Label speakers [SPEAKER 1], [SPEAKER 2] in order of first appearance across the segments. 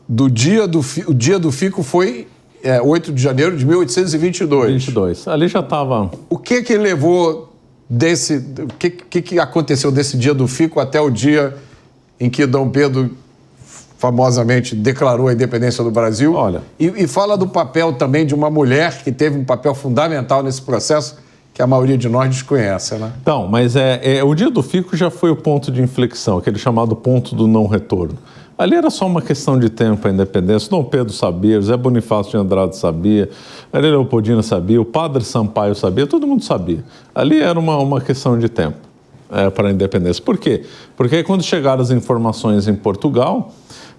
[SPEAKER 1] o dia do fico foi 8 de janeiro de 1822.
[SPEAKER 2] 22. Ali já estava...
[SPEAKER 1] O que levou desse... O que aconteceu desse dia do fico até o dia em que Dom Pedro famosamente declarou a independência do Brasil?
[SPEAKER 2] Olha...
[SPEAKER 1] E fala do papel também de uma mulher que teve um papel fundamental nesse processo, que a maioria de nós desconhece, né?
[SPEAKER 2] Então, mas o dia do fico já foi o ponto de inflexão, aquele chamado ponto do não retorno. Ali era só uma questão de tempo a independência. Dom Pedro sabia, José Bonifácio de Andrade sabia, Maria Leopoldina sabia, o padre Sampaio sabia, todo mundo sabia. Ali era uma questão de tempo para a independência. Por quê? Porque aí, quando chegaram as informações em Portugal,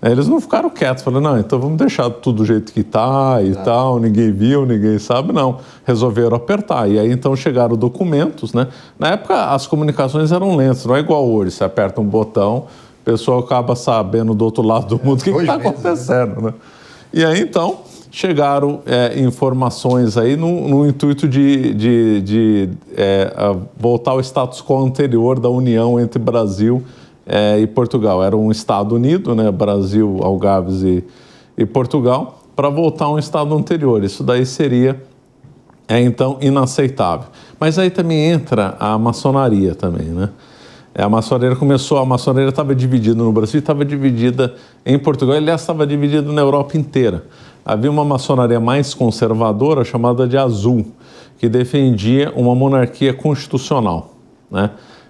[SPEAKER 2] eles não ficaram quietos, falaram, não, então vamos deixar tudo do jeito que está e tal, ninguém viu, ninguém sabe, não. Resolveram apertar, e aí então chegaram documentos, né? Na época as comunicações eram lentas, não é igual hoje, você aperta um botão, o pessoal acaba sabendo do outro lado do mundo o que está acontecendo, né? E aí então chegaram informações aí no intuito de voltar ao status quo anterior da união entre Brasil e Portugal. Era um Estado unido, né? Brasil, Algarves e Portugal, para voltar a um estado anterior. Isso daí seria, então, inaceitável. Mas aí também entra a maçonaria também, né? A maçonaria estava dividida no Brasil e estava dividida em Portugal, aliás, estava dividida na Europa inteira. Havia uma maçonaria mais conservadora, chamada de Azul, que defendia uma monarquia constitucional, né?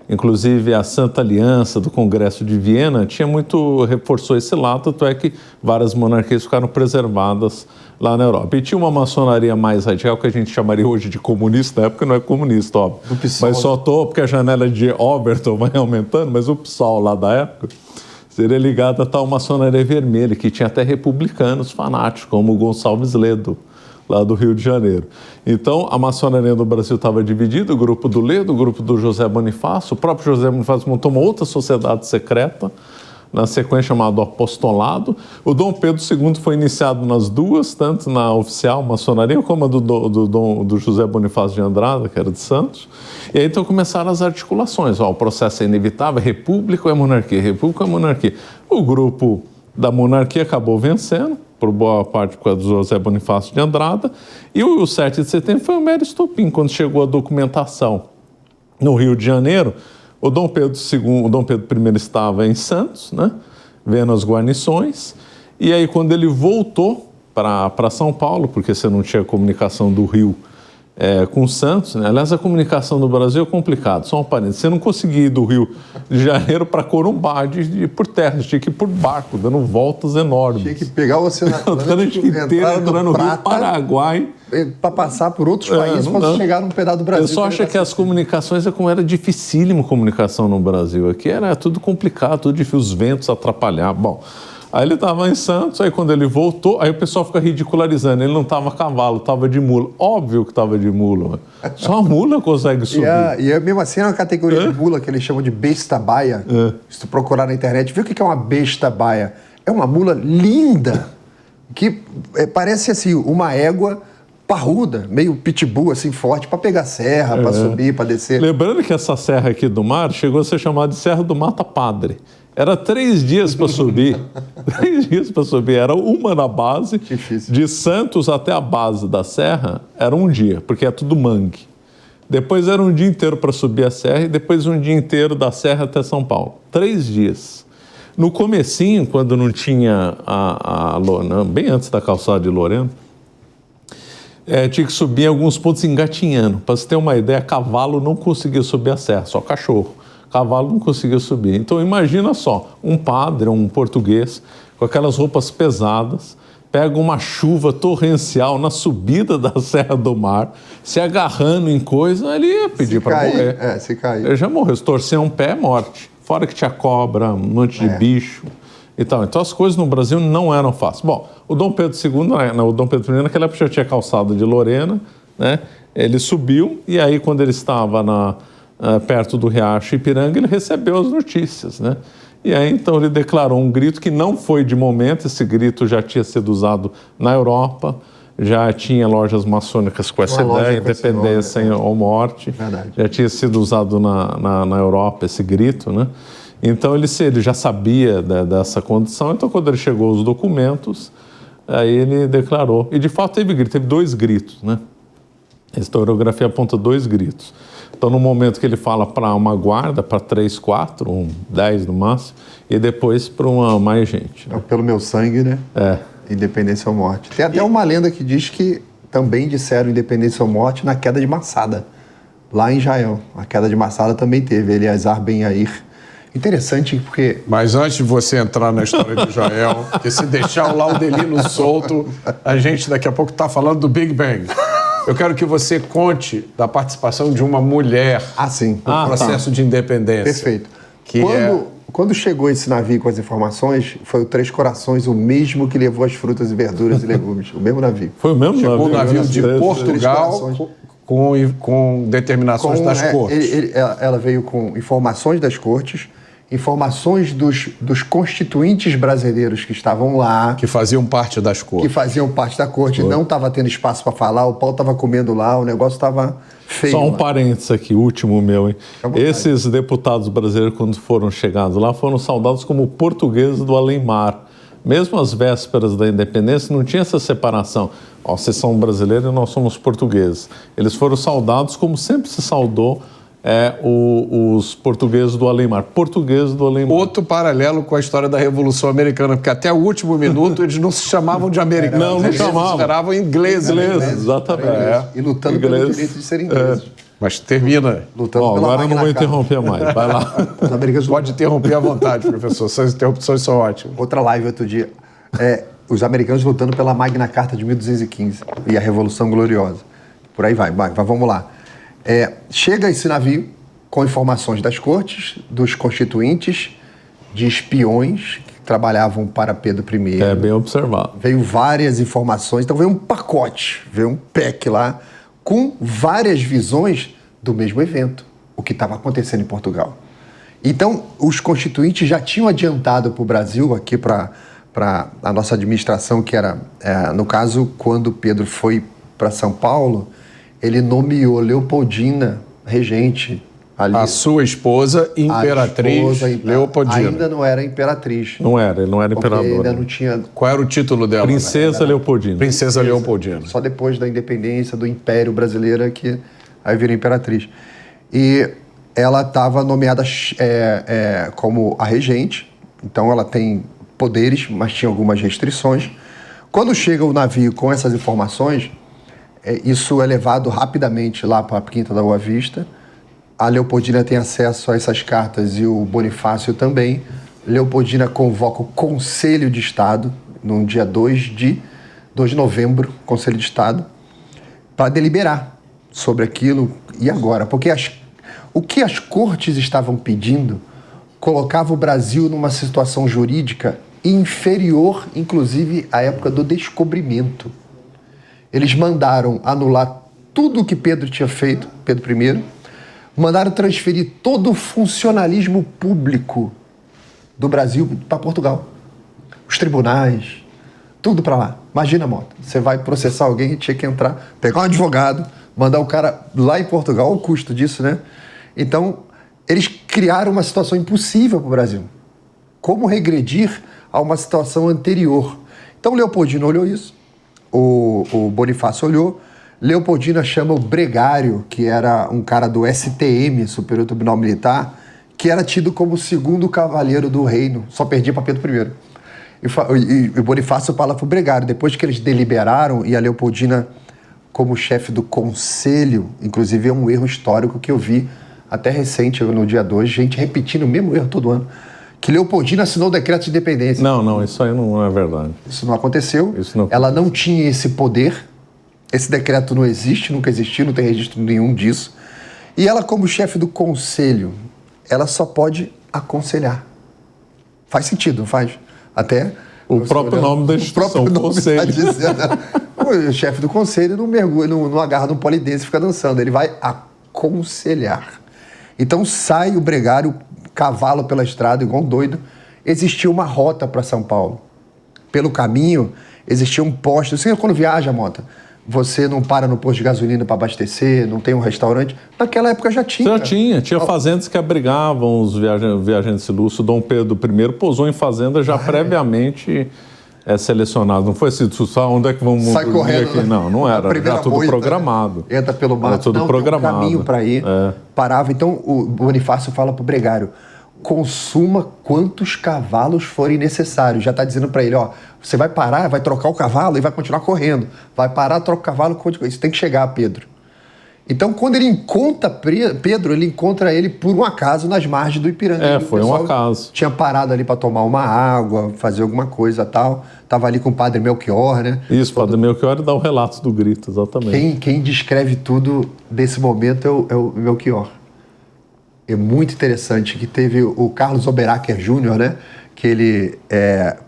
[SPEAKER 2] Inclusive a Santa Aliança do Congresso de Viena reforçou esse lado, tanto é que várias monarquias ficaram preservadas lá na Europa. E tinha uma maçonaria mais radical, que a gente chamaria hoje de comunista, na época não é comunista, óbvio. Mas só porque a janela de Overton vai aumentando, mas o PSOL lá da época seria ligado a tal maçonaria vermelha, que tinha até republicanos fanáticos, como o Gonçalves Ledo, lá do Rio de Janeiro. Então, a maçonaria do Brasil estava dividida, o grupo do Ledo, o grupo do José Bonifácio. O próprio José Bonifácio montou uma outra sociedade secreta, na sequência chamada Apostolado. O Dom Pedro II foi iniciado nas duas, tanto na oficial maçonaria, como a do José Bonifácio de Andrade, que era de Santos. E aí, então, começaram as articulações. O processo é inevitável, república ou é monarquia? República ou é monarquia? O grupo da monarquia acabou vencendo, por boa parte por causa do José Bonifácio de Andrada, e o 7 de setembro foi um mero estopim, quando chegou a documentação no Rio de Janeiro. O Dom Pedro I estava em Santos, né, vendo as guarnições, e aí quando ele voltou para São Paulo, porque você não tinha comunicação do Rio com Santos, né? Aliás, a comunicação do Brasil é complicado, só um parênteses. Você não conseguia ir do Rio de Janeiro para Corumbá por terra, você tinha que ir por barco, dando voltas enormes.
[SPEAKER 1] Tinha que pegar o Oceano
[SPEAKER 2] Atlântico inteiro, entrar no Rio Paraguai.
[SPEAKER 1] Para passar por outros países, para chegar num pedaço do Brasil.
[SPEAKER 2] Eu só acho que as comunicações como era dificílimo comunicação no Brasil. Aqui era tudo complicado, tudo difícil, os ventos atrapalhavam. Bom, aí ele estava em Santos, aí quando ele voltou, aí o pessoal fica ridicularizando, ele não estava a cavalo, estava de mula. Óbvio que estava de mula, mano. Só a mula consegue subir.
[SPEAKER 1] E mesmo assim é uma categoria de mula que eles chamam de besta baia. Se tu procurar na internet, vê o que é uma besta baia. É uma mula linda, que parece assim, uma égua parruda, meio pitbull, assim, forte, para pegar serra, para subir, para descer.
[SPEAKER 2] Lembrando que essa serra aqui do mar chegou a ser chamada de Serra do Mata Padre. Era 3 dias para subir. 3 dias para subir. Era uma na base.
[SPEAKER 1] Difícil.
[SPEAKER 2] De Santos até a base da serra, era um dia, porque é tudo mangue. Depois era um dia inteiro para subir a serra e depois um dia inteiro da serra até São Paulo. 3 dias. No comecinho, quando não tinha bem antes da calçada de Lorena, tinha que subir em alguns pontos engatinhando. Para você ter uma ideia, cavalo não conseguia subir a serra, só cachorro. Cavalo não conseguia subir. Então imagina só, um padre, um português, com aquelas roupas pesadas, pega uma chuva torrencial na subida da Serra do Mar, se agarrando em coisa, ele ia pedir para morrer.
[SPEAKER 1] Se cair.
[SPEAKER 2] Ele já morreu, se torcer um pé, morte. Fora que tinha cobra, um monte de bicho e tal. Então as coisas no Brasil não eram fáceis. Bom, o Dom Pedro II, o Dom Pedro I, naquela época já tinha calçada de Lorena, né? Ele subiu e aí quando ele estava perto do Riacho Ipiranga, ele recebeu as notícias, né? E aí então ele declarou um grito que não foi de momento, esse grito já tinha sido usado na Europa, já tinha lojas maçônicas com essa ideia, independência ou morte, já tinha sido usado na Europa esse grito, né? Então ele já sabia dessa condição, então quando ele chegou aos documentos, aí ele declarou. E de fato teve 2 gritos, né? A historiografia aponta 2 gritos. Então no momento que ele fala para uma guarda, para 3, 4, 10 no máximo, e depois para mais gente. Né?
[SPEAKER 1] Pelo meu sangue, né? Independência ou morte. Tem até uma lenda que diz que também disseram independência ou morte na queda de Massada, lá em Israel. A queda de Massada também teve, Eleazar Ben Yair. Interessante porque...
[SPEAKER 3] Mas antes de você entrar na história de Israel, que se deixar o Laudelino solto, a gente daqui a pouco está falando do Big Bang. Eu quero que você conte da participação de uma mulher no processo de independência.
[SPEAKER 1] Perfeito. Quando chegou esse navio com as informações, foi o Três Corações, o mesmo que levou as frutas e verduras e legumes. O mesmo navio.
[SPEAKER 2] Foi o mesmo
[SPEAKER 3] navio?
[SPEAKER 2] Chegou
[SPEAKER 3] o navio de Portugal com determinações das cortes.
[SPEAKER 1] Ela veio com informações das cortes, informações dos constituintes brasileiros que estavam lá.
[SPEAKER 3] Que faziam parte das cortes.
[SPEAKER 1] Que faziam parte da corte. Não estava tendo espaço para falar, o pau estava comendo lá, o negócio estava feio.
[SPEAKER 2] Só um
[SPEAKER 1] lá.
[SPEAKER 2] Parênteses aqui, último meu, hein? Esses deputados brasileiros, quando foram chegados lá, foram saudados como portugueses do além-mar. Mesmo às vésperas da independência, não tinha essa separação. Ó, vocês são brasileiros e nós somos portugueses. Eles foram saudados como sempre se saudou os portugueses do além-mar. Portugueses do além-mar.
[SPEAKER 3] Outro paralelo com a história da Revolução Americana, porque até o último minuto eles não se chamavam de americanos.
[SPEAKER 2] Não chamavam.
[SPEAKER 3] Eles eram ingleses.
[SPEAKER 2] Exatamente.
[SPEAKER 1] E lutando pelo direito de serem ingleses.
[SPEAKER 3] Mas termina.
[SPEAKER 1] Lutando pela
[SPEAKER 2] agora eu não vou interromper mais. Vai lá.
[SPEAKER 1] Os americanos
[SPEAKER 3] Pode interromper à vontade, professor. Essas interrupções são ótimas.
[SPEAKER 1] Outra live outro dia. Os americanos lutando pela Magna Carta de 1215 e a Revolução Gloriosa. Por aí vai, vamos lá. Chega esse navio com informações das cortes, dos constituintes, de espiões que trabalhavam para Pedro I.
[SPEAKER 2] Bem observado.
[SPEAKER 1] Veio várias informações, então veio um pacote, veio um pack lá, com várias visões do mesmo evento, o que estava acontecendo em Portugal. Então, os constituintes já tinham adiantado para o Brasil, aqui para a nossa administração, que era, no caso, quando Pedro foi para São Paulo, ele nomeou Leopoldina regente ali.
[SPEAKER 3] A sua esposa, imperatriz Leopoldina.
[SPEAKER 1] Ainda não era imperatriz.
[SPEAKER 2] Ele não era imperador.
[SPEAKER 1] Ainda não tinha...
[SPEAKER 3] Qual era o título dela?
[SPEAKER 2] Princesa Leopoldina.
[SPEAKER 3] Princesa Leopoldina.
[SPEAKER 1] Só depois da independência do Império Brasileiro que aí virou imperatriz. E ela estava nomeada como a regente, então ela tem poderes, mas tinha algumas restrições. Quando chega o navio com essas informações, isso é levado rapidamente lá para a Quinta da Boa Vista. A Leopoldina tem acesso a essas cartas e o Bonifácio também. Leopoldina convoca o Conselho de Estado, no dia 2 de novembro, Conselho de Estado, para deliberar sobre aquilo e agora. Porque o que as cortes estavam pedindo colocava o Brasil numa situação jurídica inferior, inclusive, à época do descobrimento. Eles mandaram anular tudo o que Pedro tinha feito, Pedro I, mandaram transferir todo o funcionalismo público do Brasil para Portugal. Os tribunais, tudo para lá. Imagina, Mota, você vai processar alguém e tinha que entrar, pegar um advogado, mandar o cara lá em Portugal, o custo disso, né? Então, eles criaram uma situação impossível para o Brasil. Como regredir a uma situação anterior? Então, Leopoldina olhou isso. O Bonifácio olhou, Leopoldina chama o Bregário, que era um cara do STM, Superior Tribunal Militar, que era tido como o segundo cavaleiro do reino, só perdia para Pedro I. E o Bonifácio fala para o Bregário, depois que eles deliberaram, e a Leopoldina, como chefe do conselho, inclusive é um erro histórico que eu vi até recente, no dia 2, gente repetindo o mesmo erro todo ano, que Leopoldina assinou o decreto de independência.
[SPEAKER 2] Não, isso aí não é verdade.
[SPEAKER 1] Isso não aconteceu.
[SPEAKER 2] Isso
[SPEAKER 1] Ela não tinha esse poder. Esse decreto não existe, nunca existiu, não tem registro nenhum disso. E ela, como chefe do conselho, ela só pode aconselhar. Faz sentido, não faz? Até...
[SPEAKER 2] O próprio nome da instituição, conselho.
[SPEAKER 1] Tá dizendo, o chefe do conselho não mergulha, não agarra no polidense e fica dançando. Ele vai aconselhar. Então sai o Bregário, cavalo pela estrada, igual um doido. Existia uma rota para São Paulo. Pelo caminho, existia um posto. Você, quando viaja, Mota, você não para no posto de gasolina para abastecer, não tem um restaurante. Naquela época já tinha.
[SPEAKER 2] Tinha fazendas que abrigavam os viajantes ilustres. O Dom Pedro I pousou em fazenda já previamente selecionado. Não foi assim, onde é que vamos
[SPEAKER 1] Sai
[SPEAKER 2] dormir
[SPEAKER 1] correndo,
[SPEAKER 2] aqui?
[SPEAKER 1] né?
[SPEAKER 2] Não era. Era tudo programado.
[SPEAKER 1] Entra pelo mato.
[SPEAKER 2] Era tudo
[SPEAKER 1] não,
[SPEAKER 2] programado.
[SPEAKER 1] Tem um caminho para ir. Parava. Então, o Bonifácio fala pro Bregário, consuma quantos cavalos forem necessários. Já está dizendo para ele, ó, você vai parar, vai trocar o cavalo e vai continuar correndo. Vai parar, troca o cavalo, isso tem que chegar, Pedro. Então, quando ele encontra Pedro, ele encontra ele por um acaso nas margens do Ipiranga.
[SPEAKER 2] Foi um acaso.
[SPEAKER 1] Tinha parado ali para tomar uma água, fazer alguma coisa e tal. Tava ali com o padre Melchior, né?
[SPEAKER 2] Isso, o padre Melchior dá o relato do grito, exatamente.
[SPEAKER 1] Quem descreve tudo desse momento é o Melchior. É muito interessante que teve o Carlos Oberacker Júnior, né? Que ele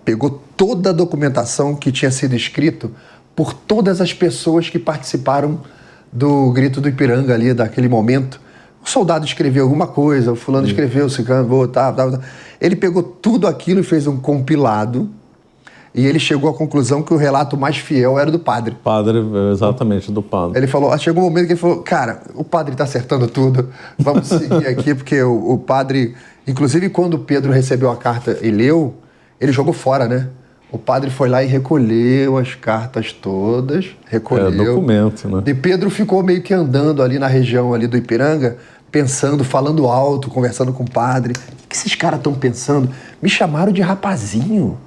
[SPEAKER 1] pegou toda a documentação que tinha sido escrito por todas as pessoas que participaram do grito do Ipiranga ali, daquele momento. O soldado escreveu alguma coisa, o fulano escreveu, o ciclano, tal. Ele pegou tudo aquilo e fez um compilado e ele chegou à conclusão que o relato mais fiel era do padre.
[SPEAKER 2] Exatamente, do padre.
[SPEAKER 1] Ele falou, chegou um momento que ele falou, cara, o padre está acertando tudo, vamos seguir aqui, porque o padre... Inclusive, quando Pedro recebeu a carta e leu, ele jogou fora, né? O padre foi lá e recolheu as cartas todas, recolheu.
[SPEAKER 2] Documento, né?
[SPEAKER 1] E Pedro ficou meio que andando ali na região ali do Ipiranga, pensando, falando alto, conversando com o padre. O que esses caras estão pensando? Me chamaram de rapazinho.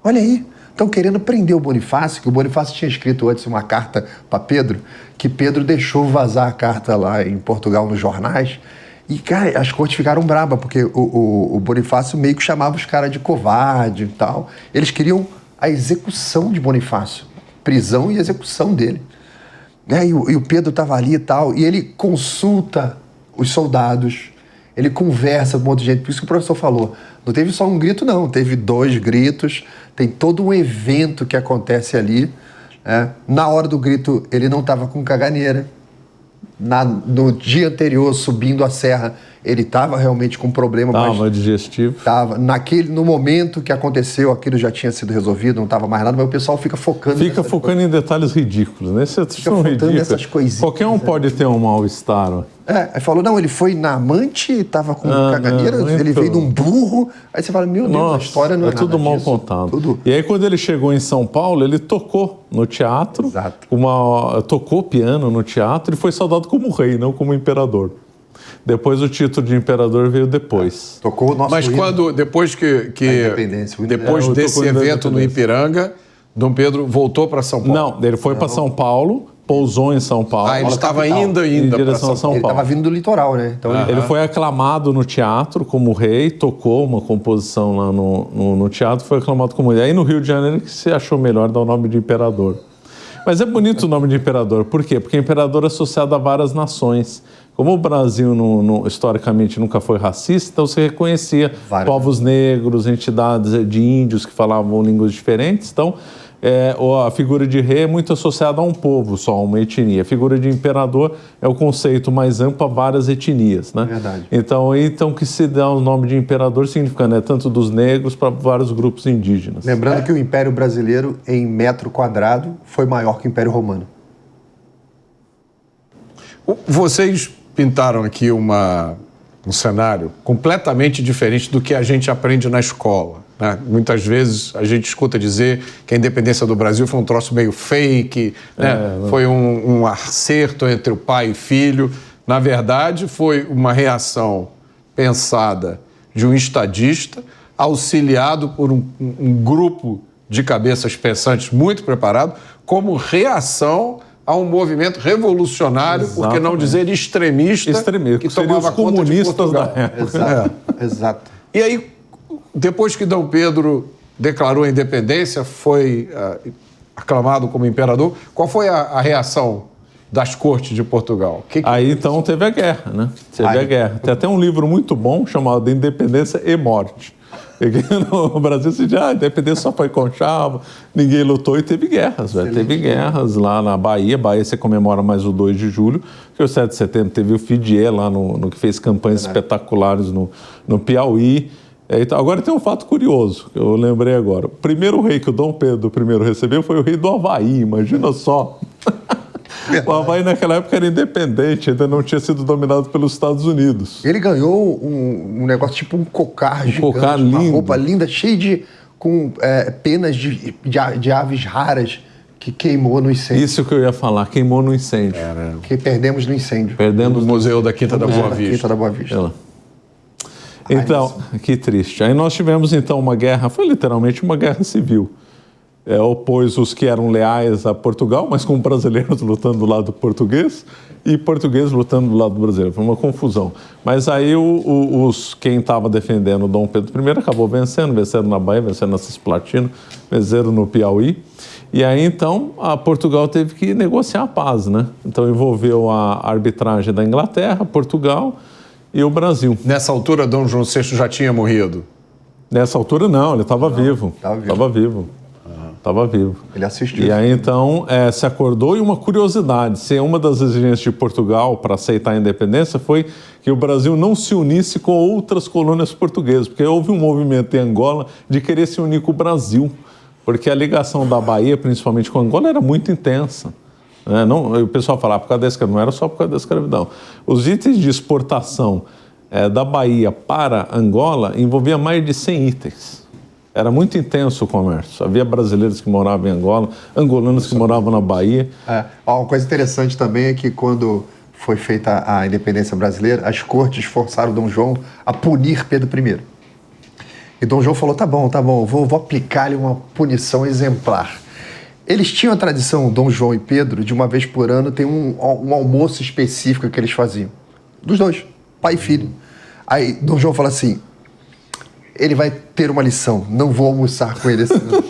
[SPEAKER 1] Olha aí, estão querendo prender o Bonifácio, que o Bonifácio tinha escrito antes uma carta para Pedro, que Pedro deixou vazar a carta lá em Portugal nos jornais. E, cara, as cortes ficaram bravas, porque o Bonifácio meio que chamava os caras de covarde e tal. Eles queriam a execução de Bonifácio, prisão e execução dele. E o Pedro estava ali e tal, e ele consulta os soldados, ele conversa com um monte de gente. Por isso que o professor falou, não teve só um grito, não, teve 2 gritos, tem todo um evento que acontece ali. Na hora do grito, ele não estava com caganeira. No dia anterior, subindo a serra, ele estava realmente com problema.
[SPEAKER 2] Estava digestivo.
[SPEAKER 1] No momento que aconteceu, aquilo já tinha sido resolvido, não estava mais nada, mas o pessoal fica focando...
[SPEAKER 2] Fica focando em detalhes ridículos, né? Fica focando nessas coisinhas. Qualquer um pode ter um mal-estar.
[SPEAKER 1] Aí falou, não, ele foi na amante, estava com caganeira, ele veio de um burro. Aí você fala, meu Deus, a história não é nada
[SPEAKER 2] tudo mal
[SPEAKER 1] disso.
[SPEAKER 2] contado. E aí, quando ele chegou em São Paulo, ele tocou no teatro.
[SPEAKER 1] Exato.
[SPEAKER 2] Tocou piano no teatro e foi saudado como rei, não como imperador. Depois o título de imperador veio depois.
[SPEAKER 1] Tocou o nosso
[SPEAKER 3] Mas
[SPEAKER 1] hino.
[SPEAKER 3] depois desse evento no Ipiranga, Dom Pedro voltou para São Paulo?
[SPEAKER 2] Não, ele foi para São Paulo, pousou em São Paulo.
[SPEAKER 3] Ele estava indo
[SPEAKER 2] em direção a São Paulo.
[SPEAKER 1] Ele estava vindo do litoral, né? Então
[SPEAKER 2] ele foi aclamado no teatro como rei, tocou uma composição lá no teatro, foi aclamado como rei. Aí no Rio de Janeiro que se achou melhor dar o nome de imperador. Mas é bonito o nome de imperador. Por quê? Porque imperador é associado a várias nações. Como o Brasil, historicamente, nunca foi racista, então você reconhecia povos negros, entidades de índios que falavam línguas diferentes. Então, a figura de rei é muito associada a um povo só, a uma etnia. A figura de imperador é o conceito mais amplo a várias etnias, né?
[SPEAKER 1] Verdade.
[SPEAKER 2] Então que se dá o nome de imperador significa, né, tanto dos negros para vários grupos indígenas.
[SPEAKER 1] Lembrando que o Império Brasileiro, em metro quadrado, foi maior que o Império Romano.
[SPEAKER 3] Vocês pintaram aqui um cenário completamente diferente do que a gente aprende na escola, né? Muitas vezes a gente escuta dizer que a independência do Brasil foi um troço meio fake, né? Foi um acerto entre o pai e filho. Na verdade, foi uma reação pensada de um estadista, auxiliado por um grupo de cabeças pensantes muito preparado, como reação a um movimento revolucionário, por que não dizer extremista,
[SPEAKER 2] que tomava os comunistas da
[SPEAKER 1] época. Exato.
[SPEAKER 3] E aí, depois que Dom Pedro declarou a independência, foi aclamado como imperador, qual foi a reação das cortes de Portugal?
[SPEAKER 2] Aí então teve a guerra, né? A guerra. Tem até um livro muito bom chamado Independência e Morte. No Brasil se diz, a independência só foi conchava, ninguém lutou e teve guerras, velho. Teve guerras lá na Bahia. Bahia você comemora mais o 2 de julho, que o 7 de setembro teve o Fidier lá no que fez campanhas espetaculares no Piauí. Então, agora tem um fato curioso, que eu lembrei agora. O primeiro rei que o Dom Pedro I recebeu foi o rei do Havaí, imagina só. O Havaí naquela época era independente, ainda não tinha sido dominado pelos Estados Unidos.
[SPEAKER 1] Ele ganhou um negócio tipo um cocar gigante,
[SPEAKER 2] cocar
[SPEAKER 1] uma
[SPEAKER 2] lindo.
[SPEAKER 1] roupa linda, cheia de com penas de aves raras que queimou no incêndio.
[SPEAKER 2] Isso que eu ia falar, queimou no incêndio.
[SPEAKER 1] Que perdemos no incêndio.
[SPEAKER 2] Perdemos
[SPEAKER 3] No Museu da Quinta da Boa Vista.
[SPEAKER 1] Quinta da Boa Vista.
[SPEAKER 2] ela. Então, que triste. Aí nós tivemos então uma guerra, foi literalmente uma guerra civil. Opôs os que eram leais a Portugal, mas com brasileiros lutando do lado português e portugueses lutando do lado brasileiro. Foi uma confusão. Mas aí quem estava defendendo Dom Pedro I acabou vencendo na Bahia, vencendo na Cisplatina, venceram no Piauí. E aí então a Portugal teve que negociar a paz, né? Então envolveu a arbitragem da Inglaterra, Portugal e o Brasil.
[SPEAKER 3] Nessa altura, Dom João VI já tinha morrido?
[SPEAKER 2] Nessa altura não, ele estava vivo. Estava vivo.
[SPEAKER 1] Ele assistiu.
[SPEAKER 2] E aí, então, se acordou. E uma curiosidade, uma das exigências de Portugal para aceitar a independência foi que o Brasil não se unisse com outras colônias portuguesas, porque houve um movimento em Angola de querer se unir com o Brasil, porque a ligação da Bahia, principalmente com Angola, era muito intensa. Não, o pessoal falava por causa da escravidão, não era só por causa da escravidão. Os itens de exportação da Bahia para Angola envolviam mais de 100 itens. Era muito intenso o comércio. Havia brasileiros que moravam em Angola, angolanos que moravam na Bahia.
[SPEAKER 1] Uma coisa interessante também é que quando foi feita a independência brasileira, as cortes forçaram Dom João a punir Pedro I. E Dom João falou, tá bom, vou aplicar-lhe uma punição exemplar. Eles tinham a tradição, Dom João e Pedro, de uma vez por ano, tem um almoço específico que eles faziam. Dos dois, pai e filho. Aí Dom João fala assim, ele vai ter uma lição, não vou almoçar com ele esse ano.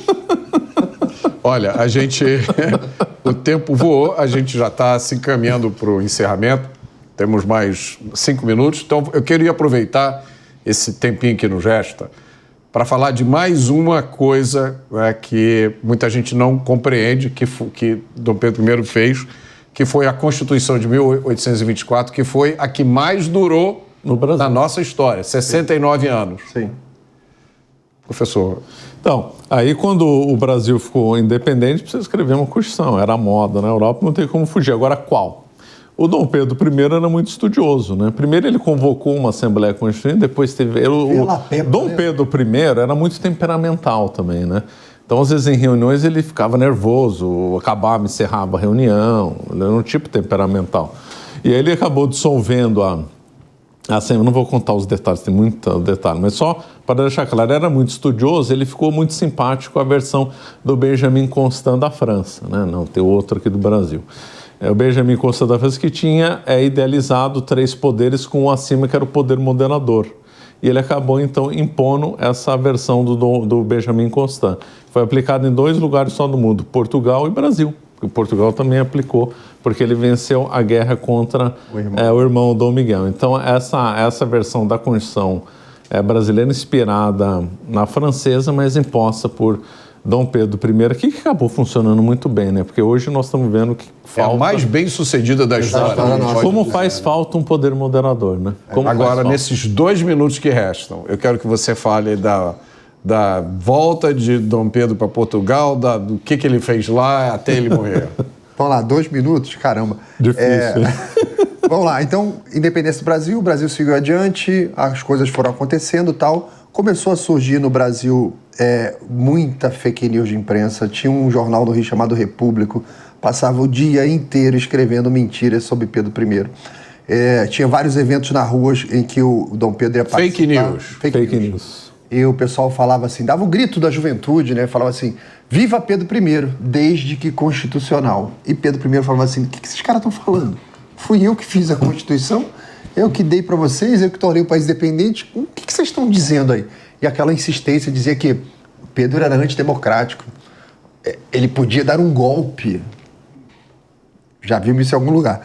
[SPEAKER 3] Olha, o tempo voou, a gente já está se encaminhando para o encerramento, temos mais 5 minutos, então eu queria aproveitar esse tempinho que nos resta para falar de mais uma coisa, né, que muita gente não compreende, que Dom Pedro I fez, que foi a Constituição de 1824, que foi a que mais durou
[SPEAKER 2] no Brasil,
[SPEAKER 3] na nossa história, 69 anos.
[SPEAKER 1] Sim.
[SPEAKER 2] Professor. Então, aí quando o Brasil ficou independente, precisa escrever uma Constituição. Era a moda na Europa, não tem como fugir. Agora, qual? O Dom Pedro I era muito estudioso, né? Primeiro ele convocou uma Assembleia Constituinte, depois teve... Dom Pedro I era muito temperamental também, né? Então, às vezes, em reuniões ele ficava nervoso, acabava, encerrava a reunião, ele era um tipo temperamental. E aí ele acabou dissolvendo eu não vou contar os detalhes, tem muito detalhe, mas só para deixar claro, era muito estudioso, ele ficou muito simpático à versão do Benjamin Constant da França, né? Não, tem outro aqui do Brasil. O Benjamin Constant da França que tinha idealizado 3 poderes com o acima, que era o poder moderador. E ele acabou, então, impondo essa versão do Benjamin Constant. Foi aplicado em 2 lugares só do mundo, Portugal e Brasil. O Portugal também aplicou, porque ele venceu a guerra contra o irmão Dom Miguel. Então, essa versão da Constituição brasileira, inspirada na francesa, mas imposta por Dom Pedro I, que acabou funcionando muito bem, né? Porque hoje nós estamos vendo que falta...
[SPEAKER 3] É a mais bem sucedida da história.
[SPEAKER 2] Como faz falta um poder moderador, né?
[SPEAKER 3] Agora, nesses 2 minutos que restam, eu quero que você fale da volta de Dom Pedro para Portugal, do que ele fez lá até ele morrer.
[SPEAKER 1] Vamos lá, 2 minutos? Caramba.
[SPEAKER 2] Difícil.
[SPEAKER 1] Vamos lá, então, independência do Brasil, o Brasil seguiu adiante, as coisas foram acontecendo e tal. Começou a surgir no Brasil muita fake news de imprensa. Tinha um jornal do Rio chamado Repúblico, passava o dia inteiro escrevendo mentiras sobre Pedro I. Tinha vários eventos na rua em que o Dom Pedro ia participar.
[SPEAKER 2] Fake news.
[SPEAKER 1] E o pessoal falava assim, dava o grito da juventude, né? Falava assim, viva Pedro I, desde que constitucional. E Pedro I falava assim, o que esses caras estão falando? Fui eu que fiz a Constituição, eu que dei para vocês, eu que tornei o país independente. O que vocês estão dizendo aí? E aquela insistência dizia que Pedro era antidemocrático. Ele podia dar um golpe. Já vimos isso em algum lugar.